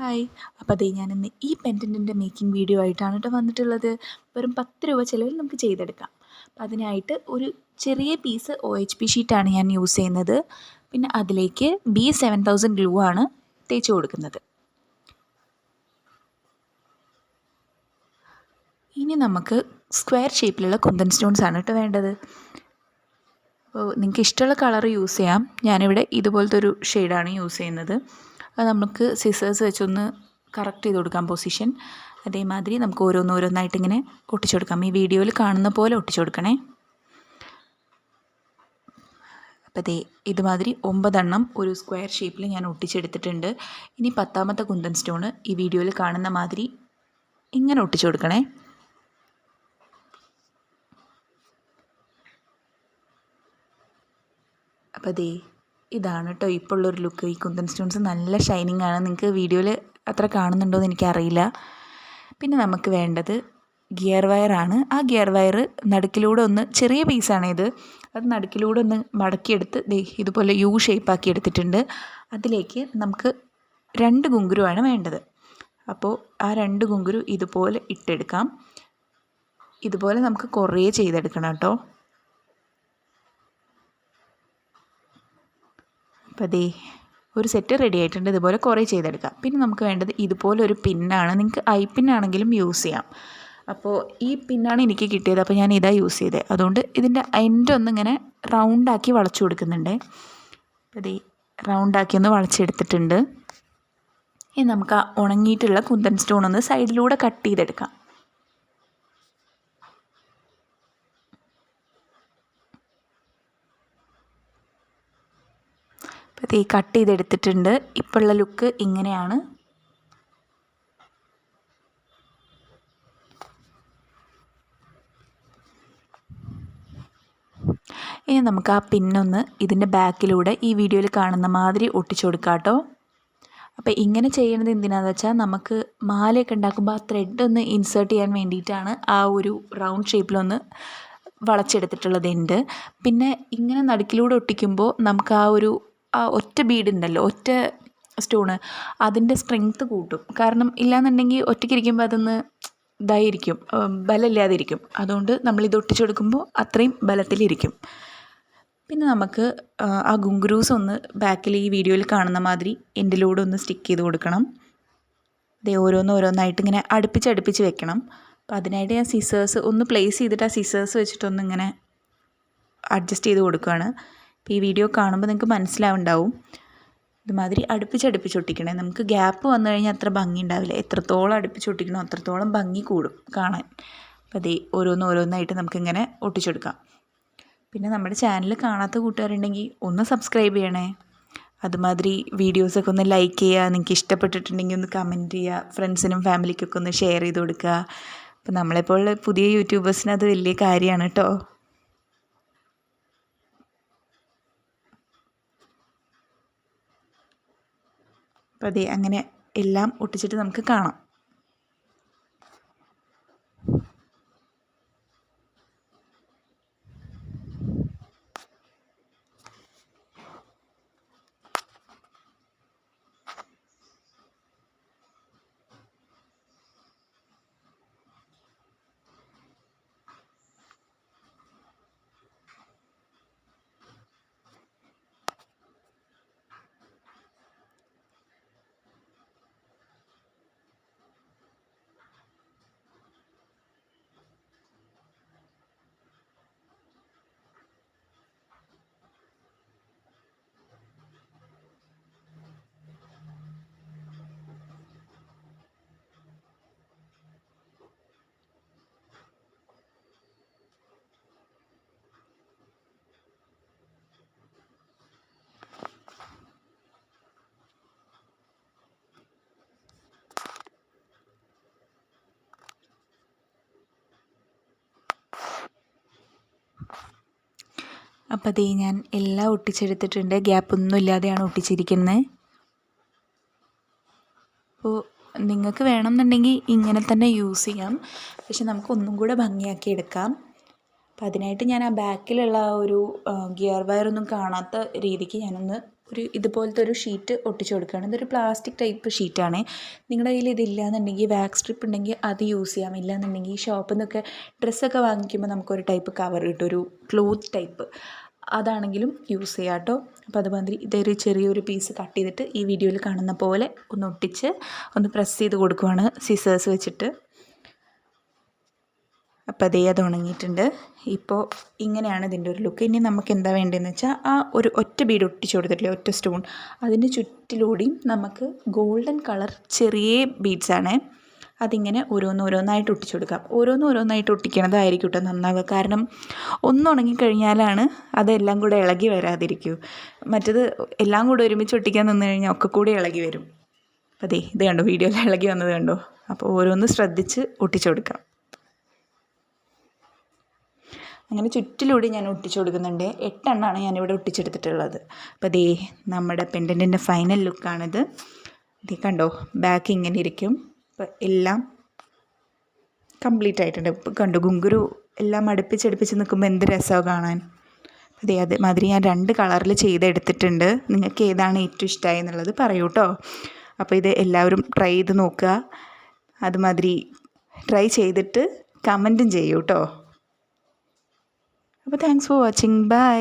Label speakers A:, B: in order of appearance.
A: Hi. അപ്പോൾ ദേ ഞാനിന്ന് ഈ പെൻഡൻറ്റിൻ്റെ മേക്കിംഗ് വീഡിയോ ആയിട്ടാണ് കേട്ടോ വന്നിട്ടുള്ളത്. വെറും 10 രൂപ ചിലവിൽ നമുക്ക് ചെയ്തെടുക്കാം. അപ്പം അതിനായിട്ട് ഒരു ചെറിയ പീസ് OHP ഷീറ്റാണ് ഞാൻ യൂസ് ചെയ്യുന്നത്. പിന്നെ അതിലേക്ക് B7000 ഗ്ലൂ ആണ് തേച്ച് കൊടുക്കുന്നത്. ഇനി നമുക്ക് സ്ക്വയർ ഷേപ്പിലുള്ള കുന്തൻ സ്റ്റോൺസ് ആണ് കേട്ടോ വേണ്ടത്. അപ്പോൾ നിങ്ങൾക്ക് ഇഷ്ടമുള്ള കളർ യൂസ് ചെയ്യാം. ഞാനിവിടെ ഇതുപോലത്തെ ഒരു ഷെയ്ഡാണ് യൂസ് ചെയ്യുന്നത്. അത് നമുക്ക് സിസേഴ്സ് വെച്ചൊന്ന് കറക്റ്റ് ചെയ്ത് കൊടുക്കാം പൊസിഷൻ. അതേമാതിരി നമുക്ക് ഓരോന്നോരോന്നായിട്ട് ഇങ്ങനെ ഒട്ടിച്ചു കൊടുക്കാം. ഈ വീഡിയോയിൽ കാണുന്ന പോലെ ഒട്ടിച്ചു കൊടുക്കണേ. അപ്പോൾ ദേ ഇതുമാതിരി 9 എണ്ണം ഒരു സ്ക്വയർ ഷേപ്പിൽ ഞാൻ ഒട്ടിച്ചെടുത്തിട്ടുണ്ട്. ഇനി 10ാമത്തെ കുന്തൻ സ്റ്റോണ് ഈ വീഡിയോയിൽ കാണുന്ന മാതിരി ഇങ്ങനെ ഒട്ടിച്ചു കൊടുക്കണേ. അപ്പോൾ ദേ ഇതാണ് കേട്ടോ ഇപ്പോൾ ഉള്ളൊരു ലുക്ക്. ഈ കുന്തൻ സ്റ്റോൺസ് നല്ല ഷൈനിങ് ആണ്. നിങ്ങൾക്ക് വീഡിയോയിൽ അത്ര കാണുന്നുണ്ടോ എന്ന് എനിക്കറിയില്ല. പിന്നെ നമുക്ക് വേണ്ടത് ഗിയർ വയറാണ്. ആ ഗിയർ വയർ നടുക്കിലൂടെ ഒന്ന്, ചെറിയ പീസാണ് ഇത്, അത് നടുക്കിലൂടെ ഒന്ന് മടക്കിയെടുത്ത് ദേ ഇതുപോലെ യു ഷേപ്പാക്കി എടുത്തിട്ടുണ്ട്. അതിലേക്ക് നമുക്ക് 2 ഗുങ്കുരുവാണ് വേണ്ടത്. അപ്പോൾ ആ 2 ഗുങ്കുരു ഇതുപോലെ ഇട്ടെടുക്കാം. ഇതുപോലെ നമുക്ക് കുറേ ചെയ്തെടുക്കണം കേട്ടോ. അപ്പോൾ ദേ ഒരു സെറ്റ് റെഡി ആയിട്ടുണ്ട്. ഇതുപോലെ കുറേ ചെയ്തെടുക്കാം. പിന്നെ നമുക്ക് വേണ്ടത് ഇതുപോലെ ഒരു പിന്നാണ്. നിങ്ങൾക്ക് ഐ പിന്നാണെങ്കിലും യൂസ് ചെയ്യാം. അപ്പോൾ ഈ പിന്നാണ് എനിക്ക് കിട്ടിയത്. അപ്പോൾ ഞാൻ ഇതാ യൂസ് ചെയ്തത്. അതുകൊണ്ട് ഇതിൻ്റെ എൻഡ് ഒന്നിങ്ങനെ റൗണ്ടാക്കി വളച്ചു കൊടുക്കുന്നുണ്ട്. അപ്പോൾ ദേ റൗണ്ടാക്കി ഒന്ന് വളച്ചെടുത്തിട്ടുണ്ട്. ഇനി നമുക്ക് ആ ഉണങ്ങിയിട്ടുള്ള കുന്തൻ സ്റ്റോൺ ഒന്ന് സൈഡിലൂടെ കട്ട് ചെയ്തെടുക്കാം. അപ്പോൾ ഈ കട്ട് ചെയ്തെടുത്തിട്ടുണ്ട്. ഇപ്പോഴുള്ള ലുക്ക് ഇങ്ങനെയാണ്. ഇനി നമുക്ക് ആ പിന്നൊന്ന് ഇതിൻ്റെ ബാക്കിലൂടെ ഈ വീഡിയോയിൽ കാണുന്ന മാതിരി ഒട്ടിച്ചു കൊടുക്കാം കേട്ടോ. അപ്പോൾ ഇങ്ങനെ ചെയ്യുന്നത് എന്തിനാണെന്ന് വെച്ചാൽ നമുക്ക് മാലയൊക്കെ ഉണ്ടാക്കുമ്പോൾ ആ ത്രെഡ് ഒന്ന് ഇൻസേർട്ട് ചെയ്യാൻ വേണ്ടിയിട്ടാണ് ആ ഒരു റൗണ്ട് ഷേപ്പിലൊന്ന് വളച്ചെടുത്തിട്ടുള്ളതുണ്ട്. പിന്നെ ഇങ്ങനെ നടുക്കിലൂടെ ഒട്ടിക്കുമ്പോൾ നമുക്ക് ആ ഒറ്റ ബീഡ് ഉണ്ടല്ലോ, ഒറ്റ സ്റ്റോണ്, അതിൻ്റെ സ്ട്രെങ്ത്ത് കൂട്ടും. കാരണം ഇല്ലയെന്നുണ്ടെങ്കിൽ ഒറ്റയ്ക്കിരിക്കുമ്പോൾ അതൊന്ന് ഇതായിരിക്കും, ബലമില്ലാതിരിക്കും. അതുകൊണ്ട് നമ്മളിത് ഒട്ടിച്ചു കൊടുക്കുമ്പോൾ അത്രയും ബലത്തിലിരിക്കും. പിന്നെ നമുക്ക് ആ ഗുങ്കുരൂസ് ഒന്ന് ബാക്കിൽ ഈ വീഡിയോയിൽ കാണുന്ന മാതിരി എൻഡിലൂടെ ഒന്ന് സ്റ്റിക്ക് ചെയ്ത് കൊടുക്കണം. അതേ ഓരോന്നായിട്ട് ഇങ്ങനെ അടുപ്പിച്ച് വെക്കണം. അപ്പോൾ അതിനായിട്ട് ഞാൻ സിസേഴ്സ് ഒന്ന് പ്ലേസ് ചെയ്തിട്ട് ആ സിസേഴ്സ് വെച്ചിട്ടൊന്ന് ഇങ്ങനെ അഡ്ജസ്റ്റ് ചെയ്ത് കൊടുക്കുകയാണ്. അപ്പോൾ ഈ വീഡിയോ കാണുമ്പോൾ നിങ്ങൾക്ക് മനസ്സിലാവുണ്ടാവും. ഇതുമാതിരി അടുപ്പിച്ച് ഒട്ടിക്കണേ. നമുക്ക് ഗ്യാപ്പ് വന്നു കഴിഞ്ഞാൽ അത്ര ഭംഗി ഉണ്ടാവില്ല. എത്രത്തോളം അടുപ്പിച്ച് ഒട്ടിക്കണോ അത്രത്തോളം ഭംഗി കൂടും കാണാൻ. അപ്പോൾ അതേ ഓരോന്നായിട്ട് നമുക്കിങ്ങനെ ഒട്ടിച്ചെടുക്കാം. പിന്നെ നമ്മുടെ ചാനൽ കാണാത്ത കൂട്ടുകാരുണ്ടെങ്കിൽ ഒന്ന് സബ്സ്ക്രൈബ് ചെയ്യണേ. അതുമാതിരി വീഡിയോസൊക്കെ ഒന്ന് ലൈക്ക് ചെയ്യുക. നിങ്ങൾക്ക് ഇഷ്ടപ്പെട്ടിട്ടുണ്ടെങ്കിൽ ഒന്ന് കമൻറ്റ് ചെയ്യുക. ഫ്രണ്ട്സിനും ഫാമിലിക്കൊക്കെ ഒന്ന് ഷെയർ ചെയ്ത് കൊടുക്കുക. അപ്പോൾ നമ്മളെപ്പോലുള്ള പുതിയ യൂട്യൂബേഴ്സിന് അത് വലിയ കാര്യമാണ് കേട്ടോ. അപ്പോൾ അതെ അങ്ങനെ എല്ലാം ഒട്ടിച്ചിട്ട് നമുക്ക് കാണാം. അപ്പോൾ അതേ ഞാൻ എല്ലാം ഒട്ടിച്ചെടുത്തിട്ടുണ്ട്. ഗ്യാപ്പൊന്നും ഇല്ലാതെയാണ് ഒട്ടിച്ചിരിക്കുന്നത്. അപ്പോൾ നിങ്ങൾക്ക് വേണമെന്നുണ്ടെങ്കിൽ ഇങ്ങനെ തന്നെ യൂസ് ചെയ്യാം. പക്ഷെ നമുക്ക് ഒന്നും കൂടെ ഭംഗിയാക്കി എടുക്കാം. അപ്പം അതിനായിട്ട് ഞാൻ ആ ബാക്കിലുള്ള ഒരു ഗിയർ വയറൊന്നും കാണാത്ത രീതിക്ക് ഞാനൊന്ന് ഒരു ഇതുപോലത്തെ ഒരു ഷീറ്റ് ഒട്ടിച്ചു കൊടുക്കുകയാണ്. ഇതൊരു പ്ലാസ്റ്റിക് ടൈപ്പ് ഷീറ്റാണ്. നിങ്ങളുടെ കയ്യിൽ ഇതില്ല എന്നുണ്ടെങ്കിൽ വാക്സ് സ്ട്രിപ്പ് ഉണ്ടെങ്കിൽ അത് യൂസ് ചെയ്യാം. ഇല്ല എന്നുണ്ടെങ്കിൽ ഷോപ്പിൽ നിന്നൊക്കെ ഡ്രസ്സൊക്കെ വാങ്ങിക്കുമ്പോൾ നമുക്കൊരു ടൈപ്പ് കവർ കിട്ടും, ഒരു ക്ലോത്ത് ടൈപ്പ്, അതാണെങ്കിലും യൂസ് ചെയ്യാം കേട്ടോ. അപ്പോൾ അതുമാതിരി ഇതൊരു ചെറിയൊരു പീസ് കട്ട് ചെയ്തിട്ട് ഈ വീഡിയോയിൽ കാണുന്ന പോലെ ഒന്ന് ഒട്ടിച്ച് ഒന്ന് പ്രസ് ചെയ്ത് കൊടുക്കുവാണ് സിസേഴ്സ് വെച്ചിട്ട്. അപ്പോൾ അതേ അത് ഉണങ്ങിയിട്ടുണ്ട്. ഇപ്പോൾ ഇങ്ങനെയാണ് ഇതിൻ്റെ ഒരു ലുക്ക്. ഇനി നമുക്ക് എന്താ വേണ്ടതെന്ന് വെച്ചാൽ ആ ഒരു ഒറ്റ ബീഡ് ഒട്ടിച്ചു കൊടുത്തിട്ടില്ലേ, ഒറ്റ സ്റ്റോൺ, അതിന് ചുറ്റിലൂടെയും നമുക്ക് ഗോൾഡൻ കളർ ചെറിയ ബീഡ്സാണ്, അതിങ്ങനെ ഓരോന്നോരോന്നായിട്ട് ഒട്ടിച്ചു കൊടുക്കാം. ഓരോന്നോരോന്നായിട്ട് ഒട്ടിക്കണതായിരിക്കും കേട്ടോ നന്നാവുക. കാരണം ഒന്ന് ഉണങ്ങിക്കഴിഞ്ഞാലാണ് അതെല്ലാം കൂടെ ഇളകി വരാതിരിക്കൂ. മറ്റത് എല്ലാം കൂടെ ഒരുമിച്ച് ഒട്ടിക്കാൻ നിന്ന് കഴിഞ്ഞാൽ ഒക്കെ കൂടി ഇളകി വരും. അപ്പോൾ അതേ ഇത് കണ്ടോ, വീഡിയോയിൽ ഇളകി വന്നത് കണ്ടോ. അപ്പോൾ ഓരോന്ന് ശ്രദ്ധിച്ച് ഒട്ടിച്ചു കൊടുക്കാം. അങ്ങനെ ചുറ്റിലൂടെ ഞാൻ ഒട്ടിച്ചു കൊടുക്കുന്നുണ്ട്. 8 എണ്ണമാണ് ഞാനിവിടെ ഒട്ടിച്ചെടുത്തിട്ടുള്ളത്. അപ്പോൾ ദേ നമ്മുടെ പെൻഡൻറ്റിൻ്റെ ഫൈനൽ ലുക്കാണിത്. ഇത് കണ്ടോ, ബാക്ക് ഇങ്ങനെ ഇരിക്കും. അപ്പോൾ എല്ലാം കംപ്ലീറ്റ് ആയിട്ടുണ്ട്. ഇപ്പോൾ കണ്ടോ, ഗുങ്കുരു എല്ലാം അടുപ്പിച്ചടുപ്പിച്ച് നിൽക്കുമ്പോൾ എന്ത് രസമാണ് കാണാൻ. അതേ അതേമാതിരി ഞാൻ 2 കളറിൽ ചെയ്തെടുത്തിട്ടുണ്ട്. നിങ്ങൾക്ക് ഏതാണ് ഏറ്റവും ഇഷ്ടമായി എന്നുള്ളത് പറയൂ കേട്ടോ. അപ്പോൾ ഇത് എല്ലാവരും ട്രൈ ചെയ്ത് നോക്കുക. അതുമാതിരി ട്രൈ ചെയ്തിട്ട് കമൻറ്റും ചെയ്യൂ കേട്ടോ. അപ്പോൾ താങ്ക്സ് ഫോർ വാച്ചിങ്. ബൈ.